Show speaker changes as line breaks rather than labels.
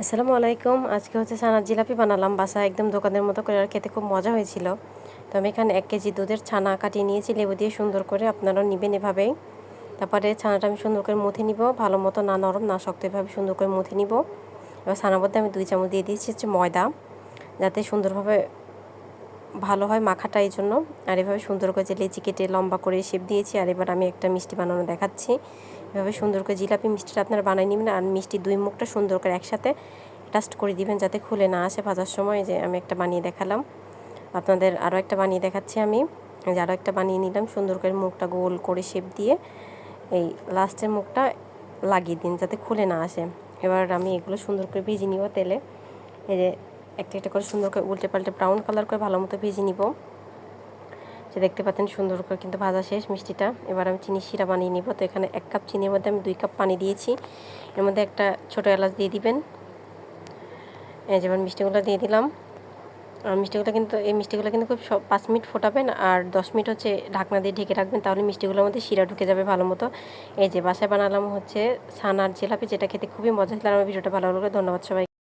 আসসালামু আলাইকুম। আজকে হচ্ছে ছানার জিলাপি বানালাম বাসায়, একদম দোকানের মতো করে, আর খেতে খুব মজা হয়েছিল। তো আমি এখানে 1 কেজি দুধের ছানা কাটিয়ে নিয়েছি লেবু দিয়ে সুন্দর করে, আপনারাও নেবেন এভাবেই। তারপরে ছানাটা আমি সুন্দর করে মুথে নিব, ভালো মতো, না নরম না শক্ত, এভাবে সুন্দর করে মুথে নিব। এবার ছানার মধ্যে আমি 2 চামচ দিয়ে দিয়েছি হচ্ছে ময়দা, যাতে সুন্দরভাবে ভালো হয় মাখাটা, এই জন্য। আর এভাবে সুন্দর করে যে লেচি কেটে লম্বা করে শেপ দিয়েছি। আর এবার আমি একটা মিষ্টি বানানো দেখাচ্ছি। এভাবে সুন্দর করে জিলাপি মিষ্টিটা আপনারা বানিয়ে নেবেন, আর মিষ্টি 2 মুখটা সুন্দর করে একসাথে টাস্ট করে দিবেন, যাতে খুলে না আসে ভাজার সময়। যে আমি একটা বানিয়ে দেখালাম, আপনাদের আরও একটা বানিয়ে দেখাচ্ছি আমি। যে আরও একটা বানিয়ে নিলাম, সুন্দর করে মুখটা গোল করে শেপ দিয়ে এই লাস্টের মুখটা লাগিয়ে দিন, যাতে খুলে না আসে। এবার আমি এগুলো সুন্দর করে ভেজে নিব তেলে। এই যে একটা একটা করে সুন্দর করে উল্টে পাল্টে ব্রাউন কালার করে ভালো মতো ভেজে নিব। যে দেখতে পাচ্ছেন সুন্দর করে কিন্তু ভাজা শেষ মিষ্টিটা। এবার আমি চিনি শিরা বানিয়ে নিব। তো এখানে 1 কাপ চিনির মধ্যে আমি 2 কাপ পানি দিয়েছি। এর মধ্যে একটা ছোটো এলাচ দিয়ে দিবেন। এই যেমন মিষ্টিগুলো দিয়ে দিলাম। আর এই মিষ্টিগুলো কিন্তু খুব 5 মিনিট ফোটাবেন, আর 10 মিনিট হচ্ছে ঢাকনা দিয়ে ঢেকে রাখবেন, তাহলে মিষ্টিগুলোর মধ্যে শিরা ঢুকে যাবে ভালো মতো। এই যে বাসায় বানালাম হচ্ছে ছানার জিলাপি, যেটা খেতে খুবই মজা ছিল। আমার ভিডিওটা ভালো লাগলে ধন্যবাদ সবাই।